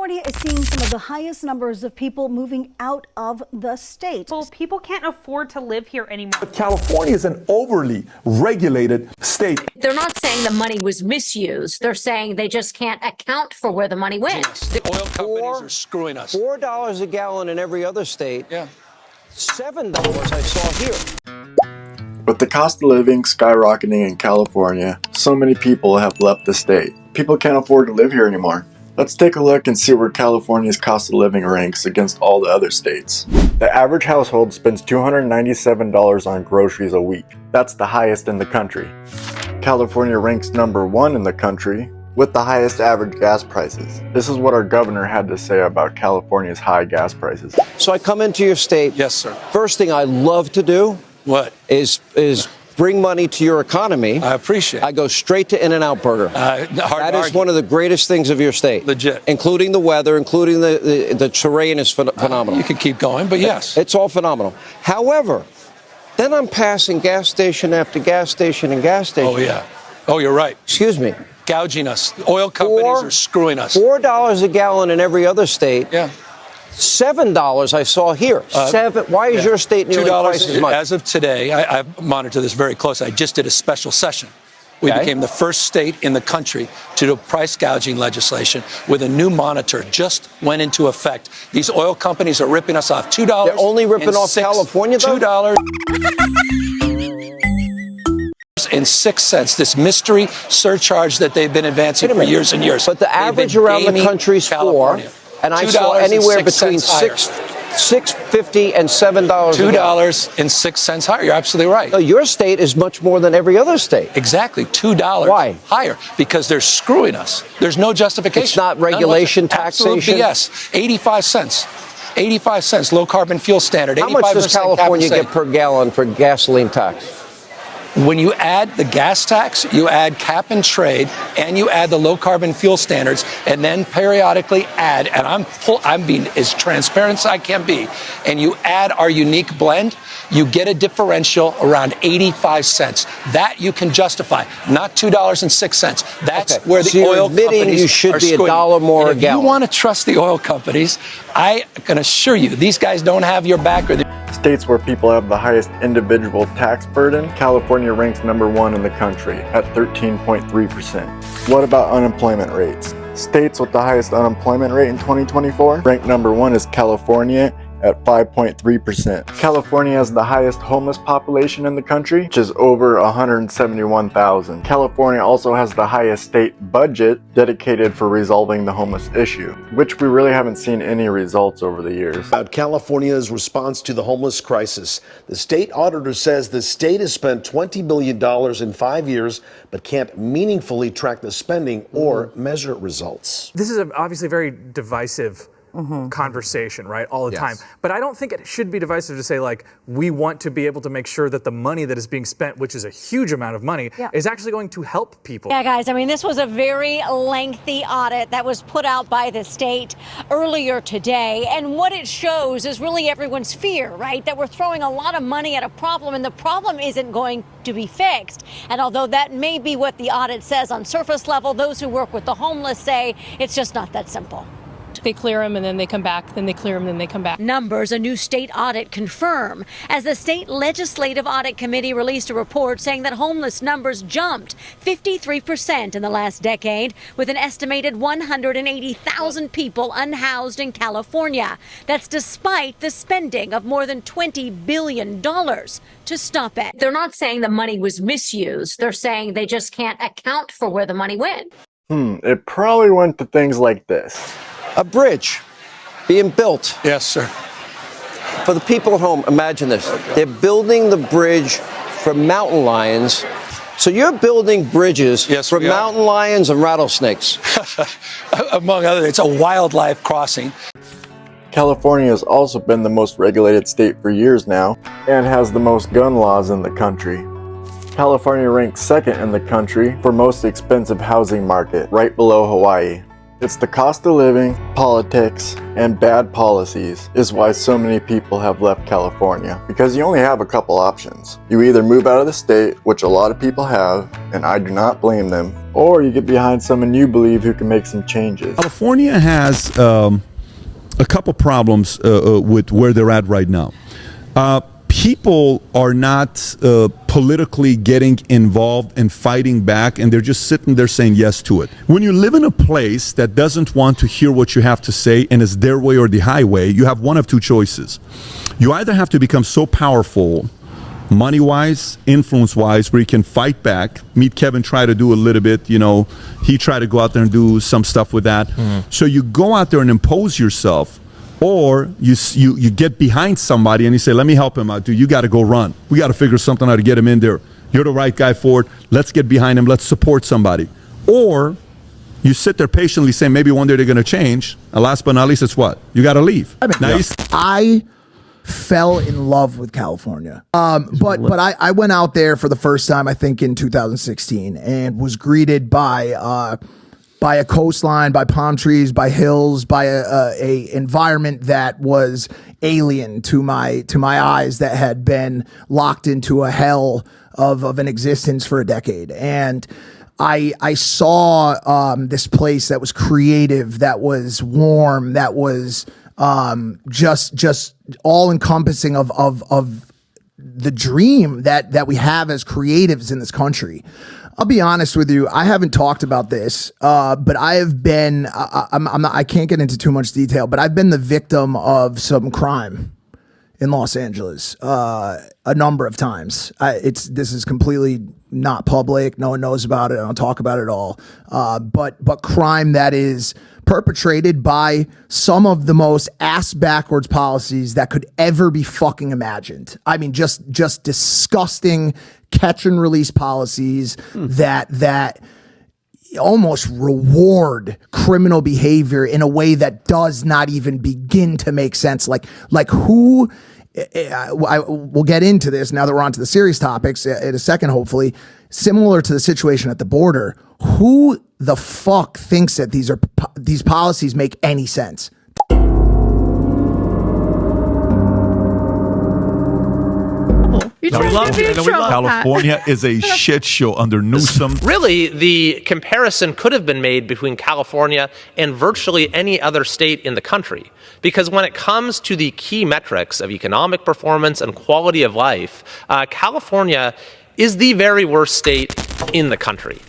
California is seeing some of the highest numbers of people moving out of the state. Well, people can't afford to live here anymore. But California is an overly regulated state. They're not saying the money was misused. They're saying they just can't account for where the money went. Yes, the oil companies are screwing us. $4 a gallon in every other state. Yeah. $7 I saw here. With the cost of living skyrocketing in California, so many people have left the state. People can't afford to live here anymore. Let's take a look and see where California's cost of living ranks against all the other states. The average household spends $297 on groceries a week. That's the highest in the country. California ranks number 1 in the country with the highest average gas prices. This is what our governor had to say about California's high gas prices. So I come into your state. Yes, sir. First thing I love to do What? is bring money to your economy. I appreciate it. I go straight to In-N-Out Burger. That is one of the greatest things of your state. Legit. Including the weather, including the terrain is phenomenal. You can keep going, but yes. It's all phenomenal. However, then I'm passing gas station after gas station and gas station. Oh, yeah. Oh, you're right. Excuse me. Gouging us. The oil companies are screwing us. $4 a gallon in every other state. Yeah. $7 I saw here. Why is your state nearly twice as much? As of today, I monitor this very closely. I just did a special session. We became the first state in the country to do price gouging legislation with a new monitor just went into effect. These oil companies are ripping us off. $2. They're only ripping off California, though? $2. And 6 cents, this mystery surcharge that they've been advancing for years and years. But the average around the country's $4, and I saw anywhere between $6.50 and $7. $2.06 higher. You're absolutely right. No, your state is much more than every other state. Exactly, $2 Why? higher because they're screwing us. There's no justification. It's not regulation, taxation. Yes, 85 cents. 85 cents, low carbon fuel standard. How much does California get per gallon for gasoline tax? When you add the gas tax, you add cap and trade, and you add the low carbon fuel standards, and then periodically add, and I'm being as transparent as I can be, and you add our unique blend, you get a differential around 85 cents. That you can justify, not $2.06. That's where the oil companies you should are be screwing. $1 more a If gallon. you want to trust the oil companies, I can assure you, these guys don't have your back. States where people have the highest individual tax burden, California ranks number 1 in the country at 13.3%. What about unemployment rates? States with the highest unemployment rate in 2024, ranked number 1 is California at 5.3%. California has the highest homeless population in the country, which is over 171,000. California also has the highest state budget dedicated for resolving the homeless issue, which we really haven't seen any results over the years. About California's response to the homeless crisis. The state auditor says the state has spent $20 billion in 5 years, but can't meaningfully track the spending or measure results. This is obviously very divisive conversation, right, all the time. But I don't think it should be divisive to say, like, we want to be able to make sure that the money that is being spent, which is a huge amount of money, is actually going to help people. Yeah, guys, I mean, this was a very lengthy audit that was put out by the state earlier today. And what it shows is really everyone's fear, right, that we're throwing a lot of money at a problem and the problem isn't going to be fixed. And although that may be what the audit says on surface level, those who work with the homeless say it's just not that simple. They clear them and then they come back, then they clear them, then they come back. Numbers a new state audit confirm, as the state legislative audit committee released a report saying that homeless numbers jumped 53% in the last decade, with an estimated 180,000 people unhoused in California. That's despite the spending of more than $20 billion to stop it. They're not saying the money was misused. They're saying they just can't account for where the money went. It probably went to things like this. A bridge being built. Yes, sir. For the people at home, imagine this. They're building the bridge for mountain lions. So you're building bridges for mountain lions and rattlesnakes. Among others, it's a wildlife crossing. California has also been the most regulated state for years now and has the most gun laws in the country. California ranks 2nd in the country for most expensive housing market, right below Hawaii. It's the cost of living, politics, and bad policies is why so many people have left California. Because you only have a couple options. You either move out of the state, which a lot of people have, and I do not blame them, or you get behind someone you believe who can make some changes. California has a couple problems with where they're at right now. People are not politically getting involved and fighting back, and they're just sitting there saying yes to it. When you live in a place that doesn't want to hear what you have to say and it's their way or the highway, you have one of two choices. You either have to become so powerful, money-wise, influence-wise, where you can fight back. Meet Kevin try to do a little bit, he tried to go out there and do some stuff with that. So you go out there and impose yourself, or you get behind somebody and you say, let me help him out, dude. You got to go run. We got to figure something out to get him in there. You're the right guy for it. Let's get behind him. Let's support somebody. Or you sit there patiently saying maybe one day they're going to change. And last but not least, it's what? You got to leave. I fell in love with California. But I went out there for the first time, I think, in 2016 and was greeted by a coastline, by palm trees, by hills, by a environment that was alien to my eyes, that had been locked into a hell of an existence for a decade. And I saw this place that was creative, that was warm, that was just all encompassing of the dream that we have as creatives in this country. I'll be honest with you. I haven't talked about this, but I have been. I can't get into too much detail, but I've been the victim of some crime in Los Angeles a number of times. This is completely not public. No one knows about it. I don't talk about it at all. But crime that is perpetrated by some of the most ass backwards policies that could ever be fucking imagined. I mean, just disgusting catch and release policies that almost reward criminal behavior in a way that does not even begin to make sense. Like who, we'll get into this now that we're on to the serious topics in a second, hopefully, similar to the situation at the border. Who the fuck thinks that these policies make any sense? California is a shit show under Newsom. Really, the comparison could have been made between California and virtually any other state in the country. Because when it comes to the key metrics of economic performance and quality of life, California is the very worst state in the country.